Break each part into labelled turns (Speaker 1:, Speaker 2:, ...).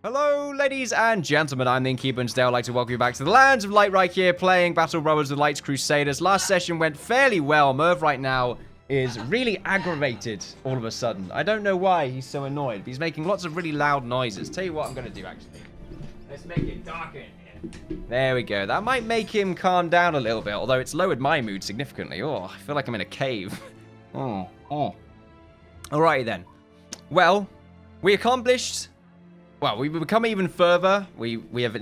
Speaker 1: Hello, ladies and gentlemen, I'm the Innkeeper, and today I'd like to welcome you back to the Lands of Light right here, playing Battle Brothers with Light's Crusaders. Last session went fairly well. Merv right now is really aggravated all of a sudden. I don't know why he's so annoyed, but he's making lots of really loud noises. Tell you what I'm going to do, actually. Let's make it darker in here. There we go. That might make him calm down a little bit, although it's lowered my mood significantly. Oh, I feel like I'm in a cave. Alrighty then. Well, we accomplished... Well, we've become even further. We have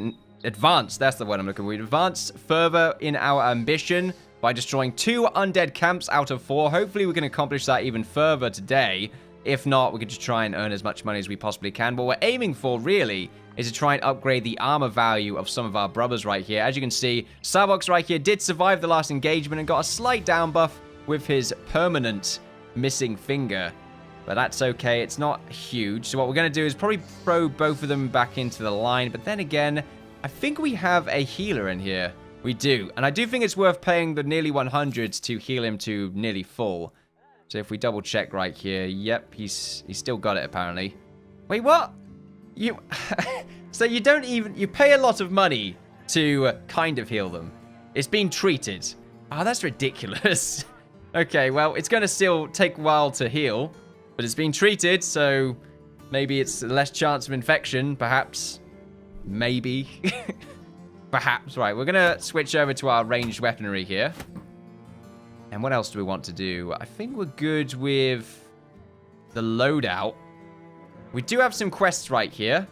Speaker 1: advanced. That's the word I'm looking for. We've advanced further in our ambition by destroying 2 undead camps out of 4. Hopefully, we can accomplish that even further today. If not, we could just try and earn as much money as we possibly can. What we're aiming for, really, is to try and upgrade the armor value of some of our brothers right here. As you can see, Sarbox right here did survive the last engagement and got a slight down buff with his permanent missing finger. But that's okay. It's not huge. So what we're going to do is probably throw both of them back into the line. But then again, I think we have a healer in here. We do. And I do think it's worth paying the nearly 100s to heal him to nearly full. So if we double check right here. Yep, he's still got it apparently. Wait, what? You... So you don't even... You pay a lot of money to kind of heal them. It's being treated. Oh, that's ridiculous. Okay, well, it's going to still take a while to heal. But it's being treated, so maybe it's less chance of infection, perhaps. Maybe. Perhaps. Right, we're going to switch over to our ranged weaponry here. And what else do we want to do? I think we're good with the loadout. We do have some quests right here.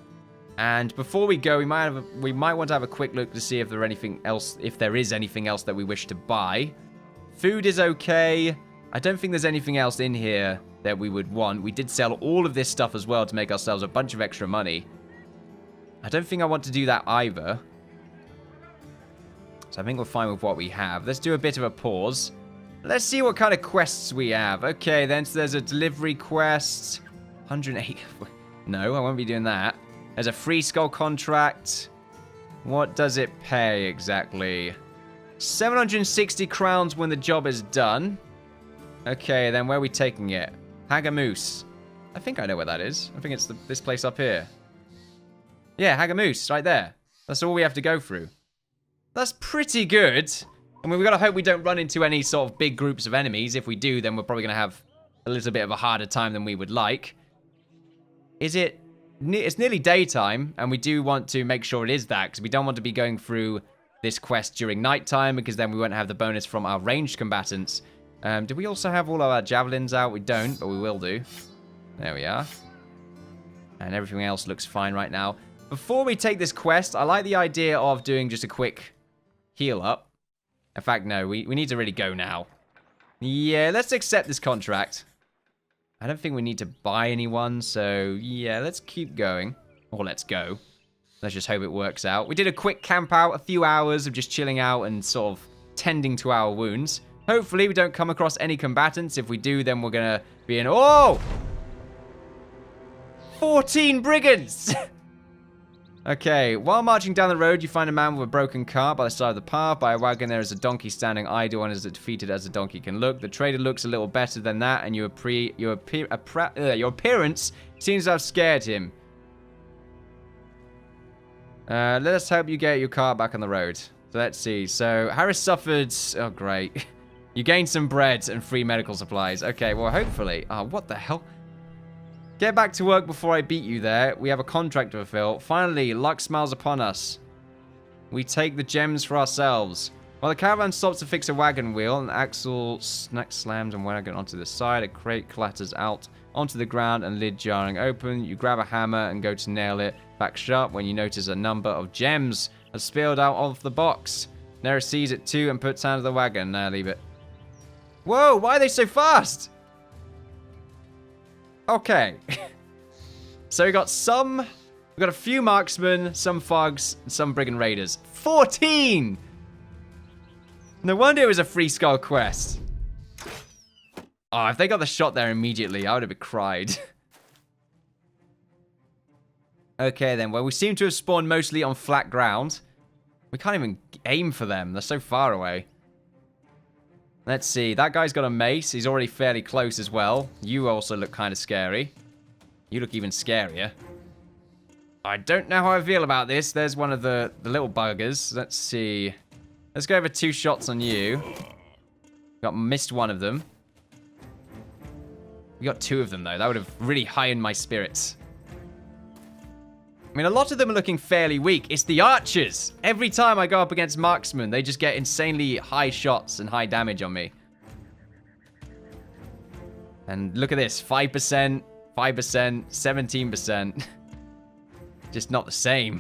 Speaker 1: And before we go, we might want to have a quick look to see if there is anything else that we wish to buy. Food is okay. I don't think there's anything else in here that we would want. We did sell all of this stuff as well to make ourselves a bunch of extra money. I don't think I want to do that either. So I think we're fine with what we have. Let's do a bit of a pause. Let's see what kind of quests we have. Okay, then so there's a delivery quest. 108. No, I won't be doing that. There's a free skull contract. What does it pay exactly? 760 crowns when the job is done. Okay, then where are we taking it? Hagamoose. I think I know where that is. I think it's this place up here. Yeah, Hagamoose, right there. That's all we have to go through. That's pretty good. I mean, we've got to hope we don't run into any sort of big groups of enemies. If we do, then we're probably going to have a little bit of a harder time than we would like. It's nearly daytime, and we do want to make sure it is that, because we don't want to be going through this quest during nighttime, because then we won't have the bonus from our ranged combatants. Do we also have all of our javelins out? We don't, but we will do. There we are. And everything else looks fine right now. Before we take this quest, I like the idea of doing just a quick heal up. In fact, no, we need to really go now. Yeah, let's accept this contract. I don't think we need to buy anyone, so yeah, let's keep going. Or let's go. Let's just hope it works out. We did a quick camp out, a few hours of just chilling out and sort of tending to our wounds. Hopefully, we don't come across any combatants. If we do, then we're going to be in... Oh! 14 brigands! Okay, while marching down the road, you find a man with a broken cart by the side of the path. By a wagon, there is a donkey standing idle and is as defeated as a donkey can look. The trader looks a little better than that, and your appearance seems to have scared him. Let us help you get your cart back on the road. So let's see. So, Harris suffered... Oh, great. You gained some bread and free medical supplies. Okay, well, hopefully... Oh, what the hell? Get back to work before I beat you there. We have a contract to fulfill. Finally, luck smiles upon us. We take the gems for ourselves. While the caravan stops to fix a wagon wheel, an axle slams and wagon onto the side. A crate clatters out onto the ground and lid jarring open. You grab a hammer and go to nail it back shut when you notice a number of gems have spilled out of the box. Nera sees it too and puts hand to the wagon. Now leave it. Whoa, why are they so fast? Okay. So we got a few marksmen, some thugs, and some brigand raiders. 14! No wonder it was a free skull quest. Oh, if they got the shot there immediately, I would have cried. Okay then, well, we seem to have spawned mostly on flat ground. We can't even aim for them. They're so far away. Let's see. That guy's got a mace. He's already fairly close as well. You also look kind of scary. You look even scarier. I don't know how I feel about this. There's one of the little buggers. Let's see. Let's go over 2 shots on you. Missed one of them. We got 2 of them, though. That would have really heightened my spirits. I mean, a lot of them are looking fairly weak. It's the archers. Every time I go up against marksmen, they just get insanely high shots and high damage on me. And look at this. 5%, 5%, 17%. Just not the same.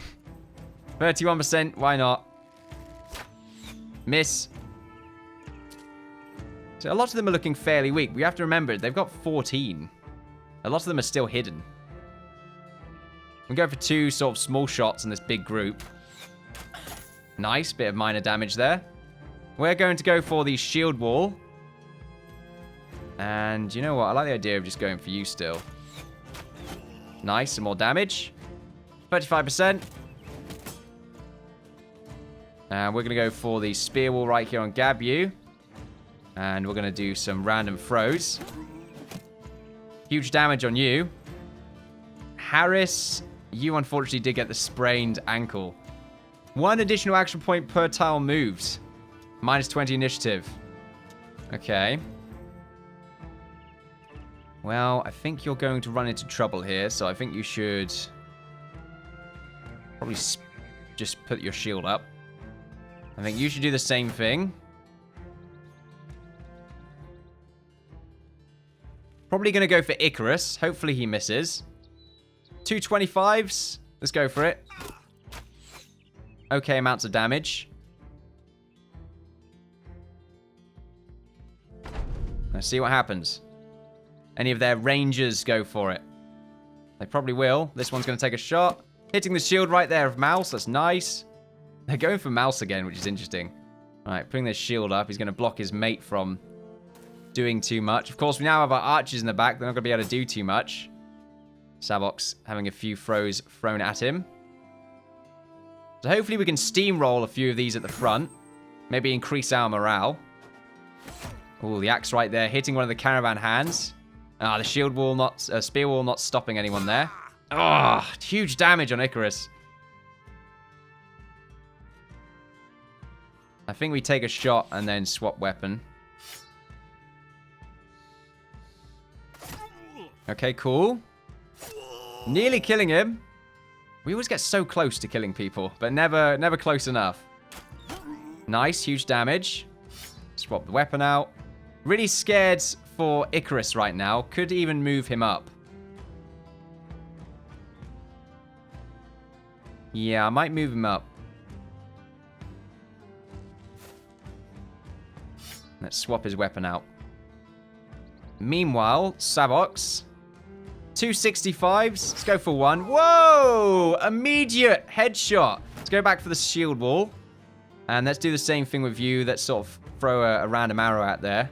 Speaker 1: 31%, why not? Miss. So a lot of them are looking fairly weak. We have to remember, they've got 14. A lot of them are still hidden. We go for 2 sort of small shots in this big group. Nice, bit of minor damage there. We're going to go for the shield wall. And you know what? I like the idea of just going for you still. Nice, some more damage. 35%. And we're going to go for the spear wall right here on Gabu. And we're going to do some random throws. Huge damage on you. Harris, you unfortunately did get the sprained ankle. 1 additional action point per tile moved. Minus 20 initiative. Okay. Well, I think you're going to run into trouble here, so I think you should probably just put your shield up. I think you should do the same thing. Probably going to go for Icarus. Hopefully he misses. 2 25s. Let's go for it. Okay amounts of damage. Let's see what happens. Any of their rangers go for it. They probably will. This one's going to take a shot. Hitting the shield right there of Mouse. That's nice. They're going for Mouse again, which is interesting. All right, putting their shield up. He's going to block his mate from doing too much. Of course, we now have our archers in the back. They're not going to be able to do too much. Sabok's having a few throws thrown at him. So hopefully we can steamroll a few of these at the front. Maybe increase our morale. Oh, the axe right there, hitting one of the caravan hands. Ah, the shield wall not, spear wall not stopping anyone there. Ah, huge damage on Icarus. I think we take a shot and then swap weapon. Okay, cool. Nearly killing him. We always get so close to killing people, but never close enough. Nice, huge damage. Swap the weapon out. Really scared for Icarus right now. Could even move him up. Yeah, I might move him up. Let's swap his weapon out. Meanwhile, Sabok's 265s. Let's go for 1. Whoa! Immediate headshot. Let's go back for the shield wall. And let's do the same thing with you. Let's sort of throw a random arrow out there.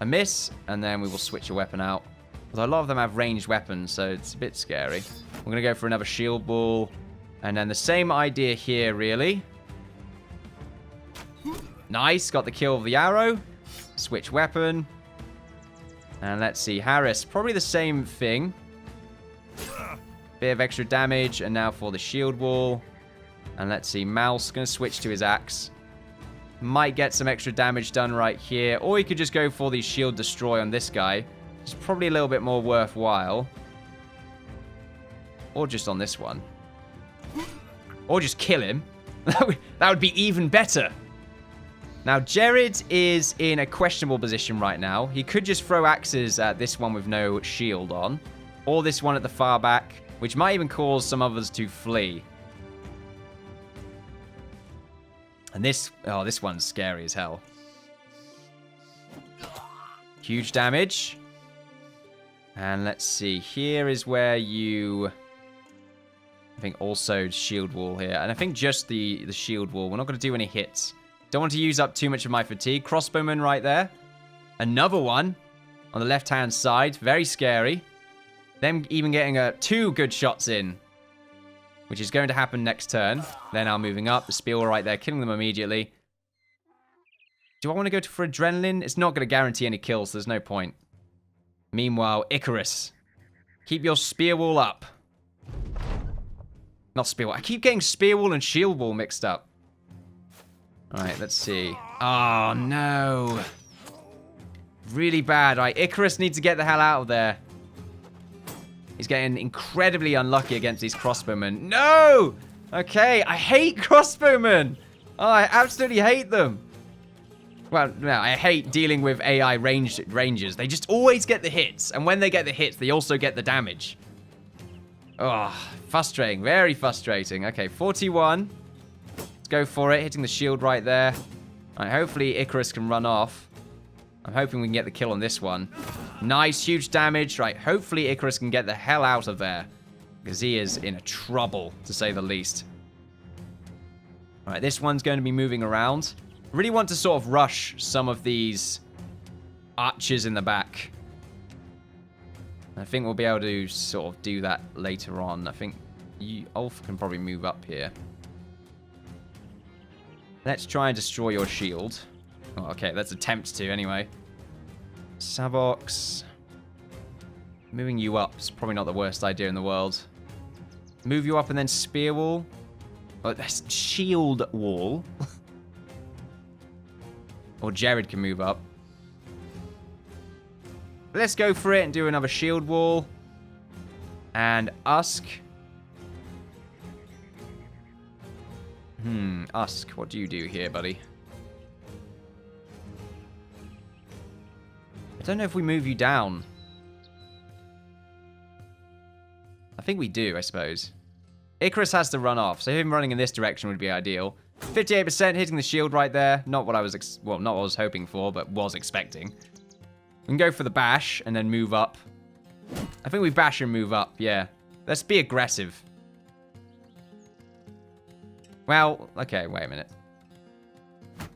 Speaker 1: A miss, and then we will switch a weapon out. Although a lot of them have ranged weapons, so it's a bit scary. We're going to go for another shield wall. And then the same idea here, really. Nice, got the kill of the arrow. Switch weapon. And let's see, Harris, probably the same thing. Bit of extra damage, and now for the shield wall. And let's see, Mouse, going to switch to his axe. Might get some extra damage done right here. Or you could just go for the shield destroy on this guy. It's probably a little bit more worthwhile. Or just on this one. Or just kill him. That would be even better. Now, Jared is in a questionable position right now. He could just throw axes at this one with no shield on. Or this one at the far back, which might even cause some others to flee. And this one's scary as hell. Huge damage. And let's see, here is where you... I think also shield wall here. And I think just the shield wall. We're not going to do any hits. Don't want to use up too much of my fatigue. Crossbowman right there. Another one on the left-hand side. Very scary. Them even getting 2 good shots in. Which is going to happen next turn. They're now moving up. The spear right there, killing them immediately. Do I want to go for adrenaline? It's not going to guarantee any kills, so there's no point. Meanwhile, Icarus. Keep your spear wall up. Not spear wall. I keep getting spear wall and shield wall mixed up. Alright, let's see. Oh, no. Really bad. Alright, Icarus needs to get the hell out of there. He's getting incredibly unlucky against these crossbowmen. No! Okay, I hate crossbowmen. Oh, I absolutely hate them. Well, no, I hate dealing with AI rangers. They just always get the hits. And when they get the hits, they also get the damage. Oh, frustrating. Very frustrating. Okay, 41. Let's go for it. Hitting the shield right there. All right, hopefully Icarus can run off. I'm hoping we can get the kill on this one. Nice, huge damage. Right, hopefully Icarus can get the hell out of there. Because he is in a trouble, to say the least. All right, this one's going to be moving around. Really want to sort of rush some of these archers in the back. I think we'll be able to sort of do that later on. I think Ulf can probably move up here. Let's try and destroy your shield. Oh, okay, let's attempt to anyway. Savox. Moving you up is probably not the worst idea in the world. Move you up and then spear wall. Oh, that's shield wall. Or Jared can move up. Let's go for it and do another shield wall. And Usk. Usk, what do you do here, buddy? I don't know if we move you down. I think we do, I suppose. Icarus has to run off, so him running in this direction would be ideal. 58% hitting the shield right there. Not what I was, not what I was hoping for, but was expecting. We can go for the bash and then move up. I think we bash and move up, yeah. Let's be aggressive. Well, okay, wait a minute.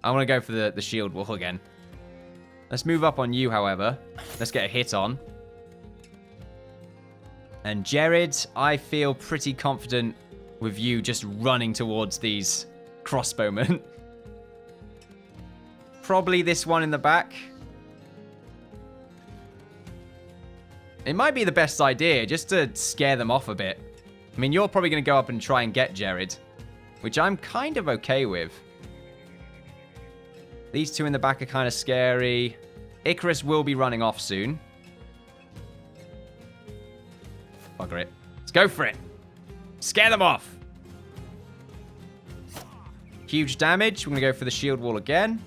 Speaker 1: I want to go for the shield wall again. Let's move up on you, however. Let's get a hit on. And Jared, I feel pretty confident with you just running towards these crossbowmen. Probably this one in the back. It might be the best idea, just to scare them off a bit. I mean, you're probably going to go up and try and get Jared, which I'm kind of okay with. These two in the back are kind of scary. Icarus will be running off soon. Bugger it. Let's go for it. Scare them off. Huge damage. We're going to go for the shield wall again.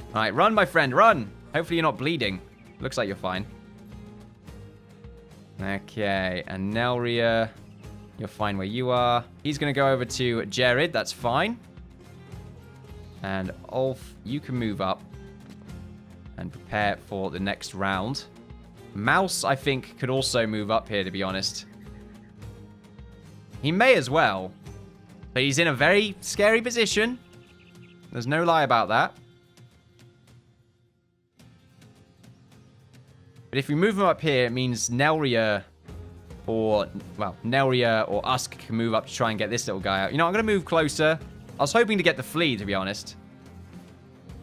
Speaker 1: All right, run, my friend, run. Hopefully you're not bleeding. Looks like you're fine. Okay, and Nelria, you're fine where you are. He's going to go over to Jared. That's fine. And Ulf, you can move up and prepare for the next round. Mouse, I think, could also move up here, to be honest. He may as well. But he's in a very scary position. There's no lie about that. But if we move him up here, it means Nelria or Usk can move up to try and get this little guy out. You know, I'm going to move closer. I was hoping to get the flea, to be honest.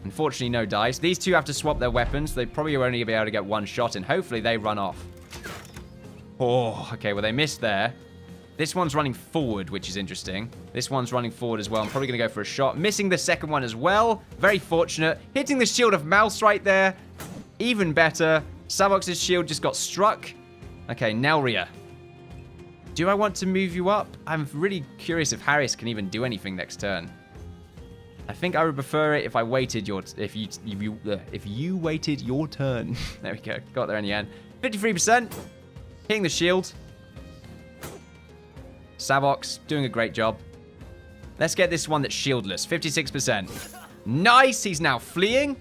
Speaker 1: Unfortunately, no dice. These two have to swap their weapons. They probably will only be able to get one shot in. Hopefully, they run off. Oh, okay. Well, they missed there. This one's running forward, which is interesting. This one's running forward as well. I'm probably going to go for a shot. Missing the second one as well. Very fortunate. Hitting the shield of Mouse right there. Even better. Savox's shield just got struck. Okay, Nelria. Do I want to move you up? I'm really curious if Harris can even do anything next turn. I think I would prefer it if I waited if you waited your turn. There we go. Got there in the end. 53%. Hitting the shield. Savox doing a great job. Let's get this one that's shieldless. 56%. Nice. He's now fleeing.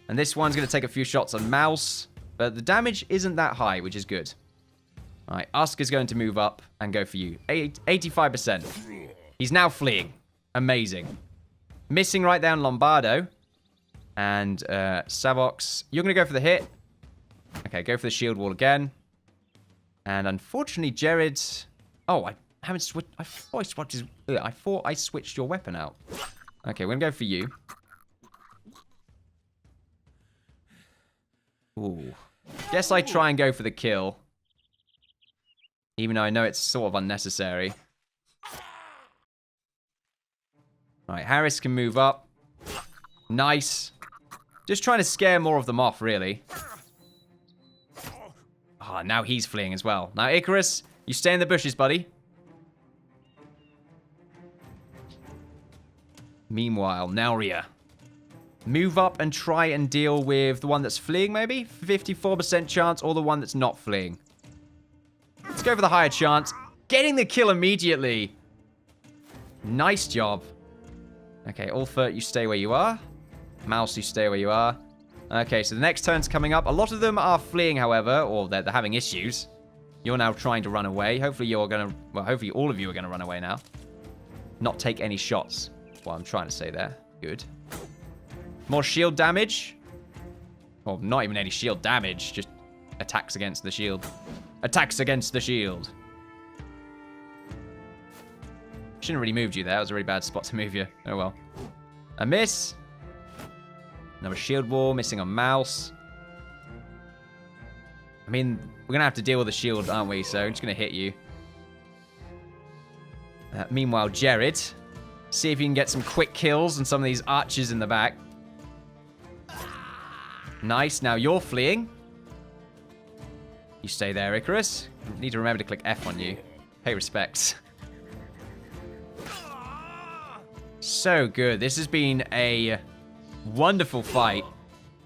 Speaker 1: And this one's going to take a few shots on Mouse. But the damage isn't that high, which is good. All right. Usk is going to move up and go for you. 85%. He's now fleeing. Amazing. Missing right down Lombardo. And Savox, you're going to go for the hit. Okay, go for the shield wall again. And unfortunately, Jared... Oh, I haven't switched... I thought I switched your weapon out. Okay, we're going to go for you. Ooh. Guess I try and go for the kill. Even though I know it's sort of unnecessary. Alright, Harris can move up. Nice. Just trying to scare more of them off, really. Ah, now he's fleeing as well. Now, Icarus, you stay in the bushes, buddy. Meanwhile, Nauria. Move up and try and deal with the one that's fleeing, maybe? 54% chance, or the one that's not fleeing. Let's go for the higher chance. Getting the kill immediately. Nice job. Okay, Ulfert, you stay where you are. Mouse, you stay where you are. Okay, so the next turn's coming up. A lot of them are fleeing, however, or they're having issues. You're now trying to run away. Hopefully you're going to... Well, hopefully all of you are going to run away now. Not take any shots. What I'm trying to say there. Good. More shield damage. Well, not even any shield damage. Just attacks against the shield. Attacks against the shield. Shouldn't have really moved you there. That was a really bad spot to move you. Oh well. A miss. Another shield wall. Missing a mouse. I mean, we're going to have to deal with the shield, aren't we? So I'm just going to hit you. Meanwhile, Jared. See if you can get some quick kills on some of these archers in the back. Nice. Now you're fleeing. You stay there, Icarus. Need to remember to click F on you. Pay respects. So good. This has been a wonderful fight.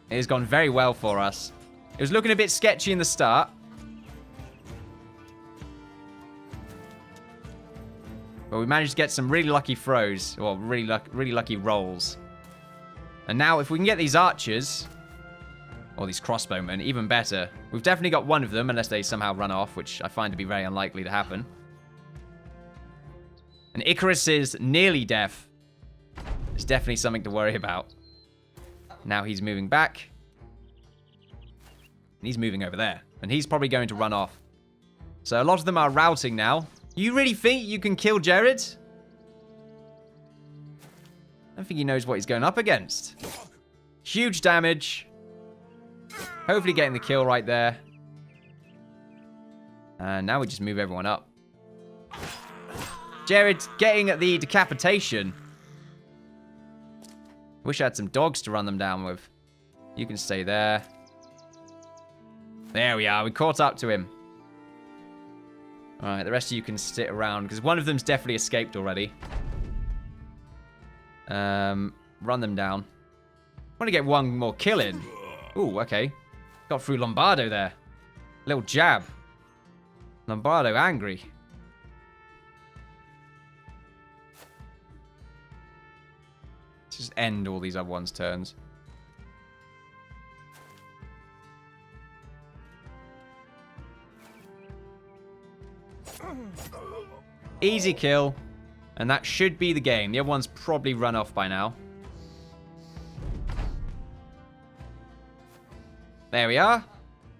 Speaker 1: It has gone very well for us. It was looking a bit sketchy in the start. But we managed to get some really lucky throws. Or really lucky rolls. And now if we can get these archers... Or these crossbowmen, even better. We've definitely got one of them, unless they somehow run off, which I find to be very unlikely to happen. And Icarus is nearly deaf. It's definitely something to worry about. Now he's moving back. And he's moving over there. And he's probably going to run off. So a lot of them are routing now. You really think you can kill Jared? I don't think he knows what he's going up against. Huge damage. Hopefully getting the kill right there. And now we just move everyone up. Jared getting the decapitation. Wish I had some dogs to run them down with. You can stay there. There we are. We caught up to him. Alright, the rest of you can sit around. Because one of them's definitely escaped already. Run them down. I want to get one more kill in. Ooh, okay. Got through Lombardo there. Little jab. Lombardo angry. Let's just end all these other ones' turns. Easy kill. And that should be the game. The other one's probably run off by now. There we are.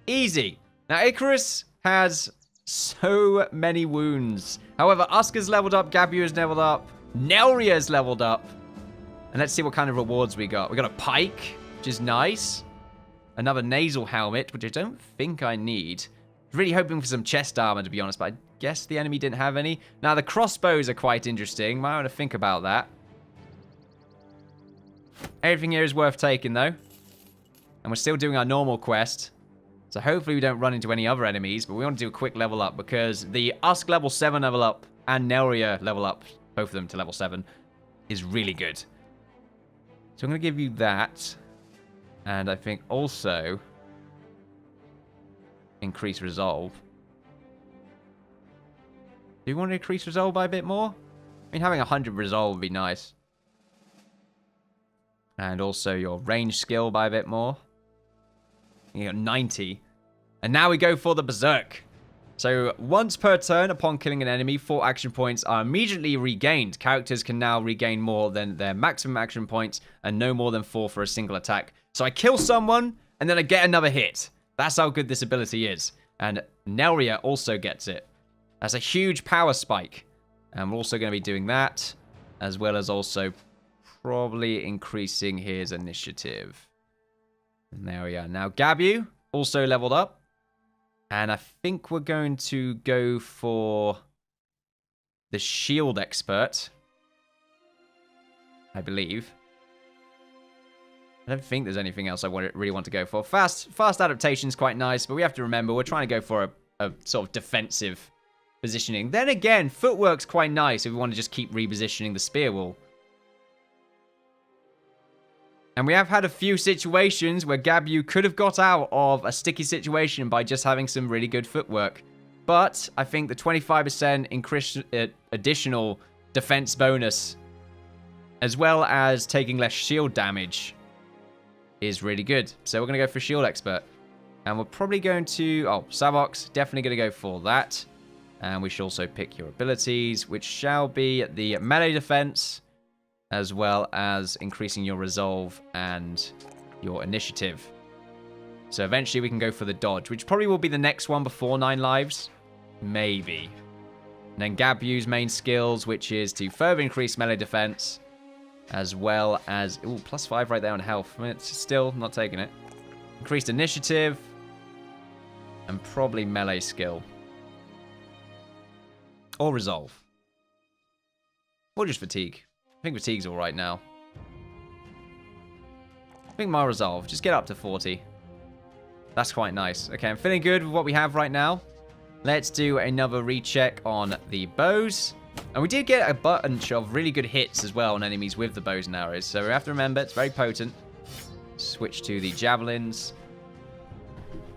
Speaker 1: Easy. Now, Icarus has so many wounds. However, Uskar's leveled up. Gabu has leveled up. Nelria's leveled up. And let's see what kind of rewards we got. We got a pike, which is nice. Another nasal helmet, which I don't think I need. Really hoping for some chest armor, to be honest, but I guess the enemy didn't have any. Now, the crossbows are quite interesting. Might want to think about that. Everything here is worth taking, though. And we're still doing our normal quest. So hopefully we don't run into any other enemies. But we want to do a quick level up. Because the Usk level 7 level up and Nelria level up, both of them to level 7, is really good. So I'm going to give you that. And I think also increase resolve. Do you want to increase resolve by a bit more? I mean, having 100 resolve would be nice. And also your range skill by a bit more. You got 90. And now we go for the Berserk. So once per turn upon killing an enemy, 4 action points are immediately regained. Characters can now regain more than their maximum action points and no more than 4 for a single attack. So I kill someone and then I get another hit. That's how good this ability is. And Nelria also gets it. That's a huge power spike. And we're also going to be doing that, as well as also probably increasing his initiative. And there we are. Now, Gabu also leveled up. And I think we're going to go for the shield expert. I believe. I don't think there's anything else I really want to go for. Fast adaptation is quite nice, but we have to remember we're trying to go for a sort of defensive positioning. Then again, footwork's quite nice if we want to just keep repositioning the spear wall. And we have had a few situations where Gabu could have got out of a sticky situation by just having some really good footwork. But I think the 25% additional defense bonus, as well as taking less shield damage, is really good. So we're going to go for shield expert. And we're probably going to... Oh, Savox, definitely going to go for that. And we should also pick your abilities, which shall be the melee defense, as well as increasing your resolve and your initiative. So eventually we can go for the dodge, which probably will be the next one before 9 lives. Maybe. And then Gabu's main skills, which is to further increase melee defense, as well as... Ooh, +5 right there on health. I mean, it's still not taking it. Increased initiative. And probably melee skill. Or resolve. Or just fatigue. I think fatigue's alright now. I think my resolve. Just get up to 40. That's quite nice. Okay, I'm feeling good with what we have right now. Let's do another recheck on the bows. And we did get a bunch of really good hits as well on enemies with the bows and arrows. So we have to remember, it's very potent. Switch to the javelins.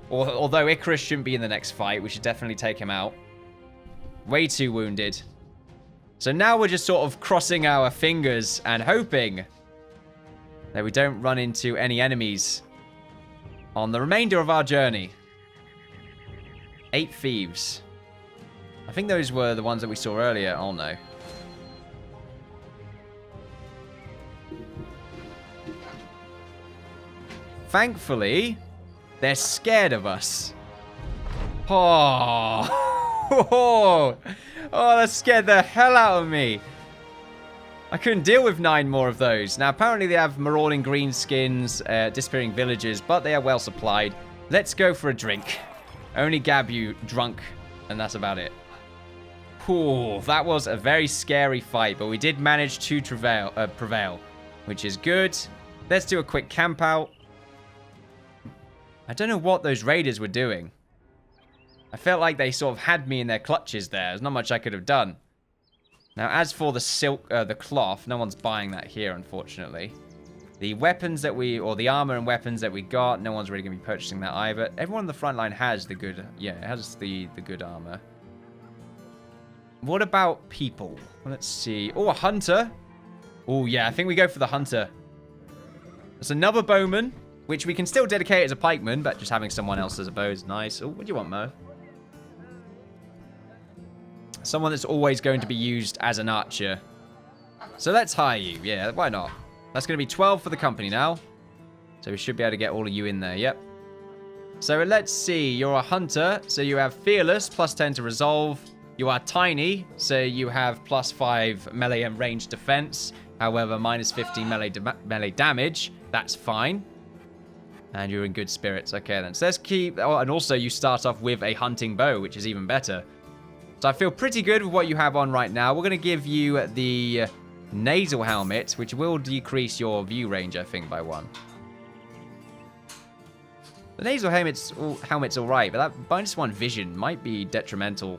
Speaker 1: Although Icarus shouldn't be in the next fight, we should definitely take him out. Way too wounded. So now we're just sort of crossing our fingers and hoping that we don't run into any enemies on the remainder of our journey. 8 thieves. I think those were the ones that we saw earlier. Oh no. Thankfully, they're scared of us. Oh, that scared the hell out of me. I couldn't deal with 9 more of those. Now, apparently they have marauding greenskins, disappearing villages, but they are well supplied. Let's go for a drink. Only Gabu drunk, and that's about it. Ooh, that was a very scary fight, but we did manage to prevail, which is good. Let's do a quick camp out. I don't know what those raiders were doing. I felt like they sort of had me in their clutches there. There's not much I could have done. Now, as for the silk, the cloth, no one's buying that here, unfortunately. The weapons that or the armor and weapons that we got, no one's really going to be purchasing that either. Everyone on the front line has the good, it has the good armor. What about people? Let's see. Oh, a hunter. Oh, yeah, I think we go for the hunter. There's another bowman, which we can still dedicate as a pikeman, but just having someone else as a bow is nice. Oh, what do you want, Mo? Someone that's always going to be used as an archer. So let's hire you. Yeah, why not? That's going to be 12 for the company now. So we should be able to get all of you in there. Yep. So let's see. You're a hunter. So you have fearless, +10 to resolve. You are tiny. So you have +5 melee and range defense. However, -15 melee damage. That's fine. And you're in good spirits. Okay, then. So let's keep... Oh, and also you start off with a hunting bow, which is even better. So I feel pretty good with what you have on right now. We're going to give you the nasal helmet, which will decrease your view range, I think, by 1. The nasal helmet's all right, but that -1 vision might be detrimental.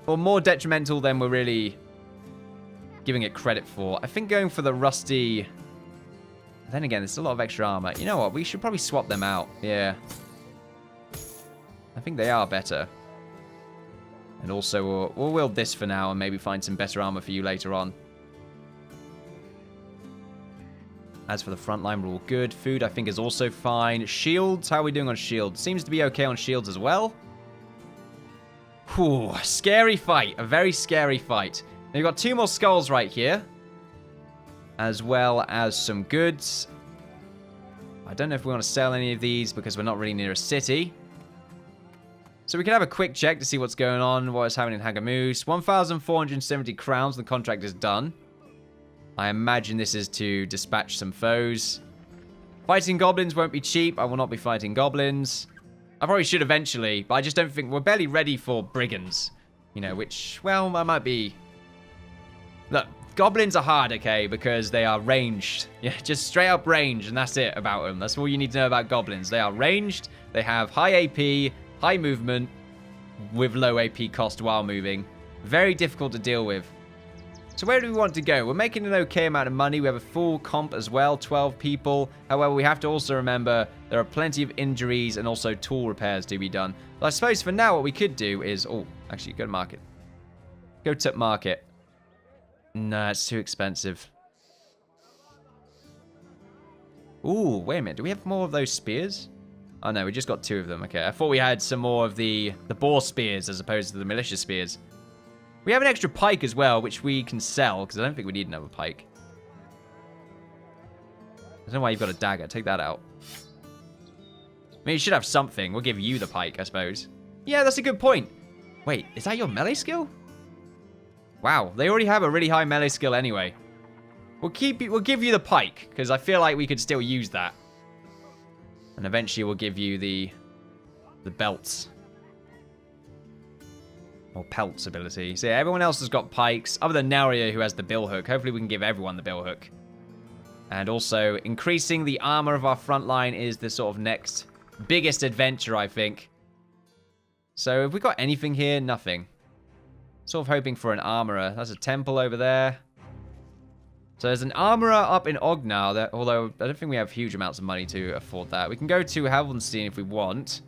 Speaker 1: Or more detrimental than we're really giving it credit for. I think going for the rusty... Then again, there's a lot of extra armor. You know what? We should probably swap them out. Yeah. I think they are better. And also, we'll wield this for now and maybe find some better armor for you later on. As for the front line, we're all good. Food, I think, is also fine. Shields, how are we doing on shields? Seems to be okay on shields as well. Whew, scary fight. A very scary fight. Now, you've got 2 more skulls right here. As well as some goods. I don't know if we want to sell any of these because we're not really near a city. So we can have a quick check to see what's going on, what is happening in Hagamoose. 1,470 crowns, the contract is done. I imagine this is to dispatch some foes. Fighting goblins won't be cheap. I will not be fighting goblins. I probably should eventually, but I just don't think... We're barely ready for brigands. You know, which, well, I might be... Look, goblins are hard, okay, because they are ranged. Yeah, just straight up ranged, and that's it about them. That's all you need to know about goblins. They are ranged, they have high AP, high movement, with low AP cost while moving. Very difficult to deal with. So where do we want to go? We're making an okay amount of money. We have a full comp as well, 12 people. However, we have to also remember there are plenty of injuries and also tool repairs to be done. But I suppose for now what we could do is... Oh, actually, go to market. Go to market. No, it's too expensive. Ooh, wait a minute. Do we have more of those spears? Oh, no, we just got 2 of them. Okay, I thought we had some more of the boar spears as opposed to the militia spears. We have an extra pike as well, which we can sell, because I don't think we need another pike. I don't know why you've got a dagger. Take that out. I mean, you should have something. We'll give you the pike, I suppose. Yeah, that's a good point. Wait, is that your melee skill? Wow, they already have a really high melee skill anyway. We'll give you the pike, because I feel like we could still use that. And eventually we'll give you the belts. Or pelts ability. So yeah, everyone else has got pikes, other than Naria, who has the billhook. Hopefully we can give everyone the billhook. And also, increasing the armor of our front line is the sort of next biggest adventure, I think. So have we got anything here? Nothing. Sort of hoping for an armorer. That's a temple over there. So there's an armorer up in Ognar, although I don't think we have huge amounts of money to afford that. We can go to Helvenstein if we want.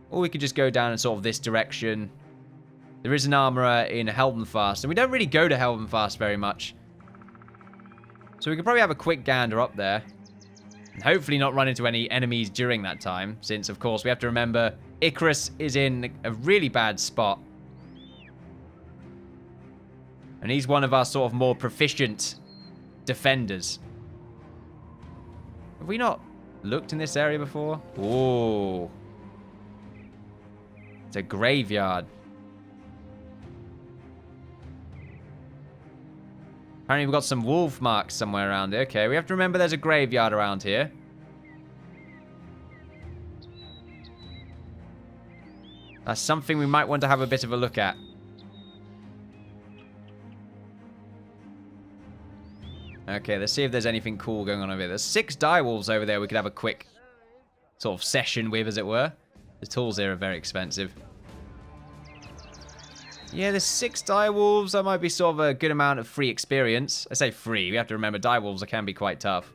Speaker 1: Or we could just go down in sort of this direction. There is an armorer in Helvenfast, and we don't really go to Helvenfast very much. So we could probably have a quick gander up there. And hopefully not run into any enemies during that time, since, of course, we have to remember Icarus is in a really bad spot. And he's one of our sort of more proficient defenders. Have we not looked in this area before? Ooh. It's a graveyard. Apparently we've got some wolf marks somewhere around here. Okay, we have to remember there's a graveyard around here. That's something we might want to have a bit of a look at. Okay, let's see if there's anything cool going on over here. There's 6 direwolves over there we could have a quick sort of session with, as it were. The tools here are very expensive. Yeah, there's 6 direwolves. That might be sort of a good amount of free experience. I say free. We have to remember direwolves can be quite tough.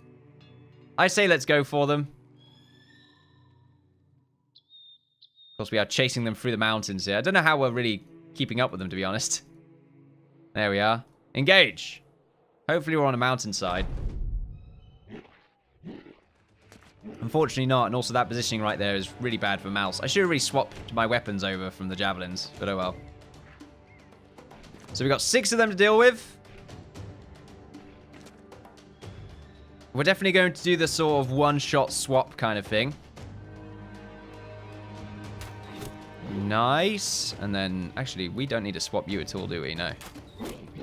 Speaker 1: I say let's go for them. Of course, we are chasing them through the mountains here. I don't know how we're really keeping up with them, to be honest. There we are. Engage. Hopefully we're on a mountainside. Unfortunately not, and also that positioning right there is really bad for mouse. I should have really swapped my weapons over from the javelins, but oh well. So we've got 6 of them to deal with. We're definitely going to do the sort of one-shot swap kind of thing. Nice. And then, actually, we don't need to swap you at all, do we? No.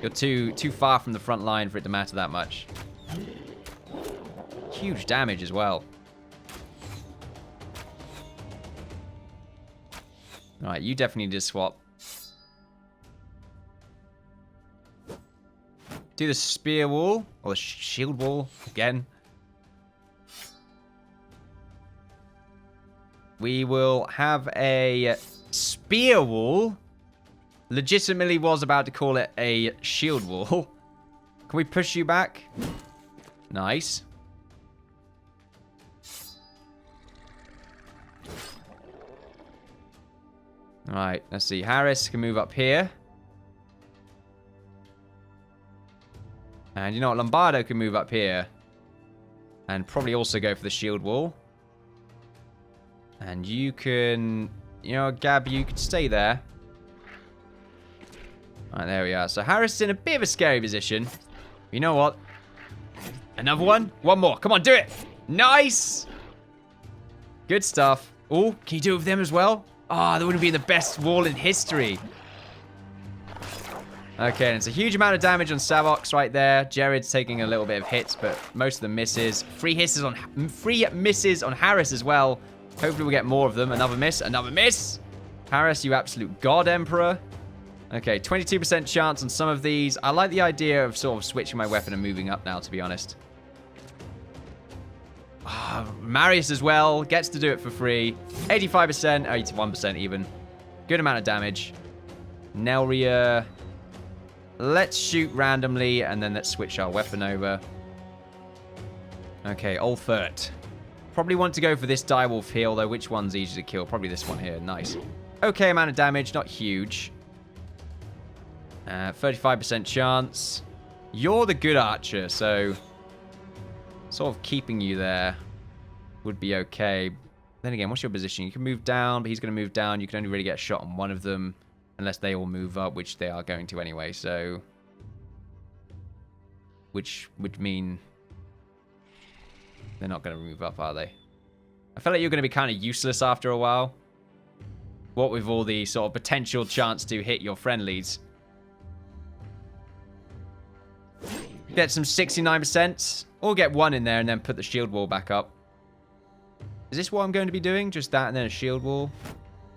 Speaker 1: You're too far from the front line for it to matter that much. Huge damage as well. Alright, you definitely need to swap. Do the spear wall, or the shield wall, again. We will have a spear wall. Legitimately was about to call it a shield wall. Can we push you back? Nice. Alright, let's see. Harris can move up here. And you know what? Lombardo can move up here. And probably also go for the shield wall. And you can... You know, Gab, you could stay there. Alright, there we are. So Harris is in a bit of a scary position. You know what? Another one? One more. Come on, do it! Nice! Good stuff. Oh, can you do it with them as well? Ah, that would be the best wall in history. Okay, and it's a huge amount of damage on Savox right there. Jared's taking a little bit of hits, but most of them misses. Free misses on Harris as well. Hopefully we'll get more of them. Another miss. Another miss. Harris, you absolute god, Emperor. Okay, 22% chance on some of these. I like the idea of sort of switching my weapon and moving up now, to be honest. Marius as well. Gets to do it for free. 85%. 81% even. Good amount of damage. Nelria. Let's shoot randomly, and then let's switch our weapon over. Okay, Olfert. Probably want to go for this direwolf here, although which one's easy to kill? Probably this one here. Nice. Okay amount of damage, not huge. 35% chance. You're the good archer, so sort of keeping you there would be okay. Then again, what's your position? You can move down, but he's going to move down. You can only really get a shot on one of them unless they all move up, which they are going to anyway, so... Which would mean... They're not going to move up, are they? I feel like you're going to be kind of useless after a while. What with all the sort of potential chance to hit your friendlies. Get some 69%. Or get one in there and then put the shield wall back up. Is this what I'm going to be doing? Just that and then a shield wall?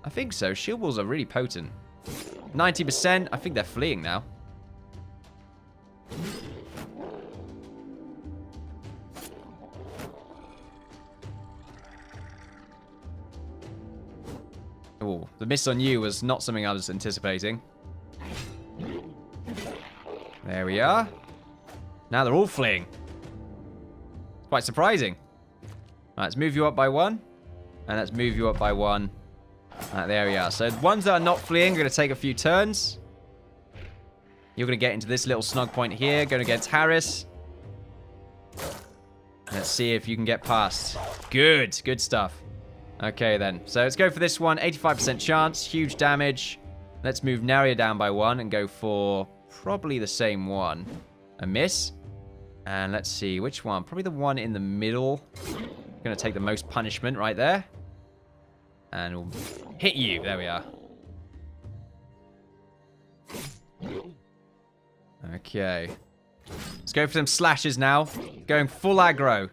Speaker 1: I think so. Shield walls are really potent. 90%. I think they're fleeing now. Oh, the miss on you was not something I was anticipating. There we are. Now they're all fleeing. Quite surprising. Right, let's move you up by one. And let's move you up by one. Right, there we are. So the ones that are not fleeing are going to take a few turns. You're going to get into this little snug point here. Going against Harris. Let's see if you can get past. Good. Good stuff. Okay, then. So let's go for this one. 85% chance. Huge damage. Let's move Naria down by one and go for probably the same one. A miss. And let's see. Which one? Probably the one in the middle. Going to take the most punishment right there. And we'll hit you. There we are. Okay. Let's go for some slashes now. Going full aggro.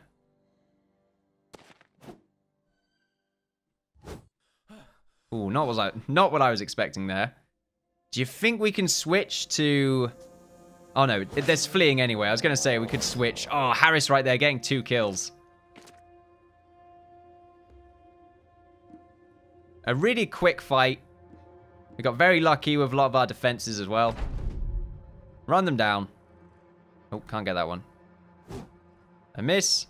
Speaker 1: Ooh, not what I was expecting there. Do you think we can switch to... Oh, no. There's fleeing anyway. I was going to say we could switch. Oh, Harris right there getting 2 kills. A really quick fight. We got very lucky with a lot of our defenses as well. Run them down. Oh, can't get that one. A miss.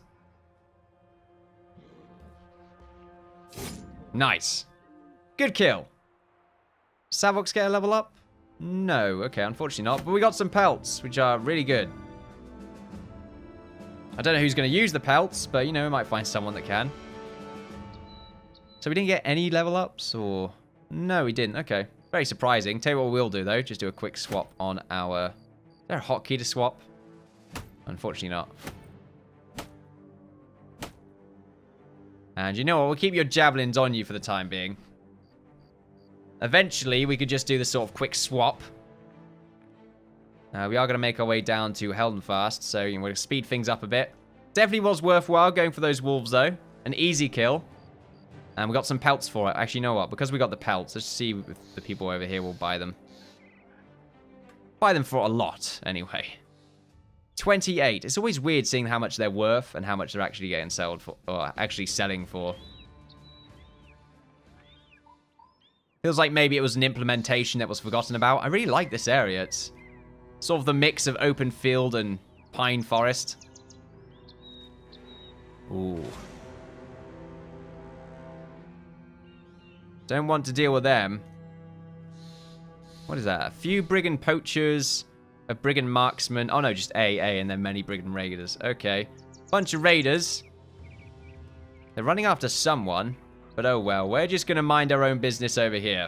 Speaker 1: Nice. Good kill. Savox get a level up? No. Okay, unfortunately not. But we got some pelts, which are really good. I don't know who's going to use the pelts, but, you know, we might find someone that can. So we didn't get any level ups, or... No, we didn't. Okay. Very surprising. Tell you what we'll do, though. Just do a quick swap on our... Is there a hotkey to swap? Unfortunately not. And you know what? We'll keep your javelins on you for the time being. Eventually, we could just do this sort of quick swap. We are going to make our way down to Heldenfast, so you know, we'll speed things up a bit. Definitely was worthwhile going for those wolves, though. An easy kill. And we got some pelts for it. Actually, you know what? Because we got the pelts, let's see if the people over here will buy them. Buy them for a lot, anyway. 28. It's always weird seeing how much they're worth and how much they're actually getting sold for, or actually selling for. Feels like maybe it was an implementation that was forgotten about. I really like this area. It's sort of the mix of open field and pine forest. Ooh. Don't want to deal with them. What is that? A few brigand poachers, a brigand marksman. Oh no, just A, and then many brigand raiders. Okay. Bunch of raiders. They're running after someone. But oh well, we're just going to mind our own business over here.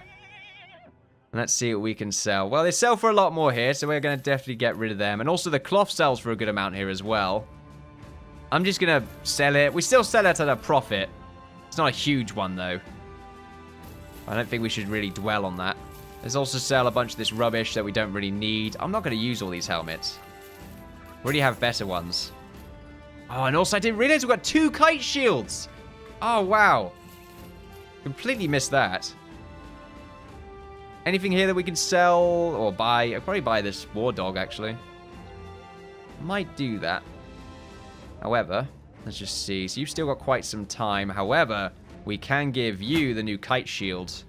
Speaker 1: And let's see what we can sell. Well, they sell for a lot more here, so we're going to definitely get rid of them. And also the cloth sells for a good amount here as well. I'm just going to sell it. We still sell it at a profit. It's not a huge one, though. I don't think we should really dwell on that. Let's also sell a bunch of this rubbish that we don't really need. I'm not going to use all these helmets. We already have better ones. Oh, and also I didn't realize we've got 2 kite shields. Oh, wow. Completely missed that. Anything here that we can sell or buy? I'll probably buy this war dog, actually. Might do that. However, let's just see. So you've still got quite some time. However, we can give you the new kite shield.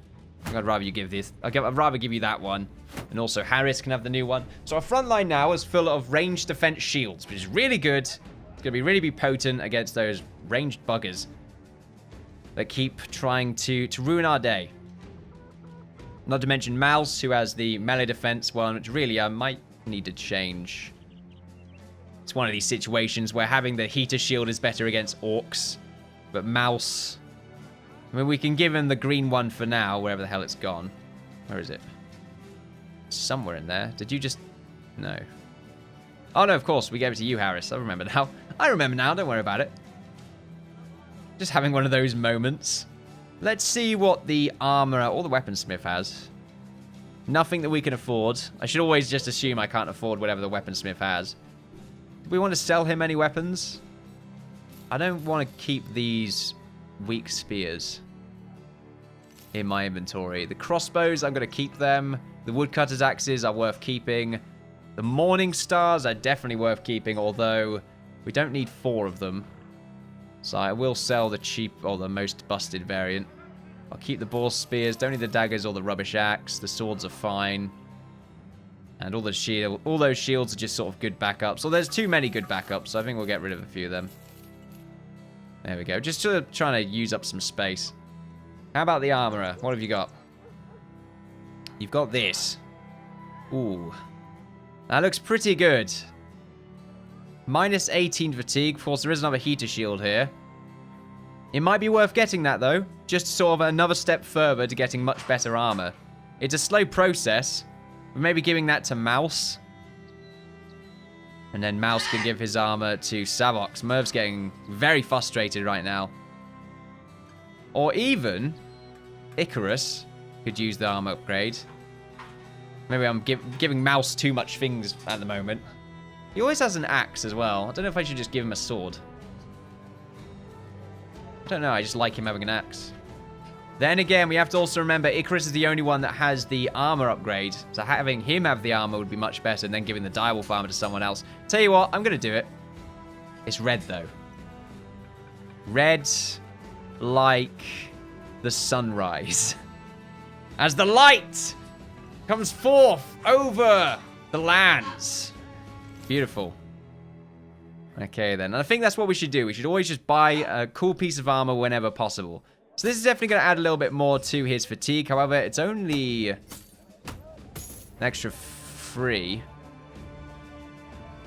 Speaker 1: I'd rather you give this. I'd rather give you that one. And also Harris can have the new one. So our front line now is full of ranged defense shields, which is really good. It's going to really be potent against those ranged buggers that keep trying to ruin our day. Not to mention Mouse, who has the melee defense one, which really I might need to change. It's one of these situations where having the heater shield is better against orcs. But Mouse... I mean, we can give him the green one for now, wherever the hell it's gone. Where is it? Somewhere in there. Did you just... No. Oh, no, of course. We gave it to you, Harris. I remember now. I remember now. Don't worry about it. Just having one of those moments. Let's see what the armorer or the weaponsmith has. Nothing that we can afford. I should always just assume I can't afford whatever the weaponsmith has. Do we want to sell him any weapons? I don't want to keep these weak spears in my inventory. The crossbows, I'm going to keep them. The woodcutter's axes are worth keeping. The morning stars are definitely worth keeping, although we don't need 4 of them. So I will sell the cheap or the most busted variant. I'll keep the boar spears. Don't need the daggers or the rubbish axe. The swords are fine. And all those shields are just sort of good backups. So there's too many good backups, so I think we'll get rid of a few of them. There we go. Just sort of trying to use up some space. How about the armorer? What have you got? You've got this. Ooh. That looks pretty good. Minus 18 fatigue. Of course, there is another heater shield here. It might be worth getting that, though. Just sort of another step further to getting much better armor. It's a slow process. But maybe giving that to Mouse. And then Mouse can give his armor to Savox. Merv's getting very frustrated right now. Or even Icarus could use the armor upgrade. Maybe I'm giving Mouse too much things at the moment. He always has an axe as well. I don't know if I should just give him a sword. I don't know. I just like him having an axe. Then again, we have to also remember Icarus is the only one that has the armor upgrade. So having him have the armor would be much better than giving the direwolf armor to someone else. Tell you what, I'm going to do it. It's red, though. Red like the sunrise. As the light comes forth over the lands. Beautiful. Okay, then. And I think that's what we should do. We should always just buy a cool piece of armor whenever possible. So this is definitely going to add a little bit more to his fatigue. However, it's only an extra 3.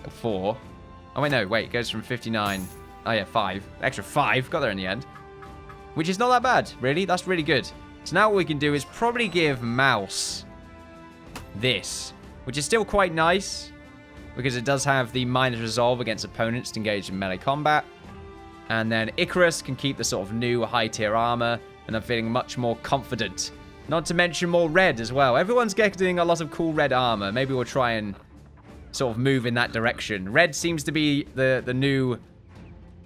Speaker 1: Or 4. Oh, wait, no. Wait, it goes from 59. Oh, yeah, 5. Extra 5. Got there in the end. Which is not that bad, really. That's really good. So now what we can do is probably give Mouse this. Which is still quite nice. Because it does have the minus resolve against opponents to engage in melee combat. And then Icarus can keep the sort of new high-tier armor. And I'm feeling much more confident. Not to mention more red as well. Everyone's getting a lot of cool red armor. Maybe we'll try and sort of move in that direction. Red seems to be the new...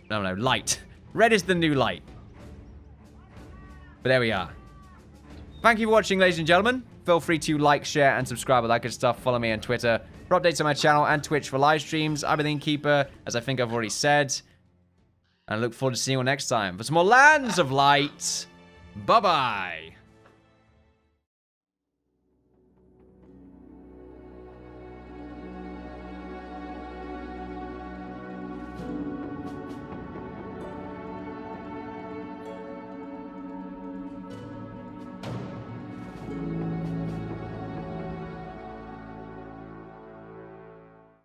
Speaker 1: No, light. Red is the new light. But there we are. Thank you for watching, ladies and gentlemen. Feel free to like, share, and subscribe with that good stuff. Follow me on Twitter for updates on my channel and Twitch for live streams. I'm the Innkeeper, as I think I've already said. And I look forward to seeing you all next time for some more Lands of Light. Bye-bye.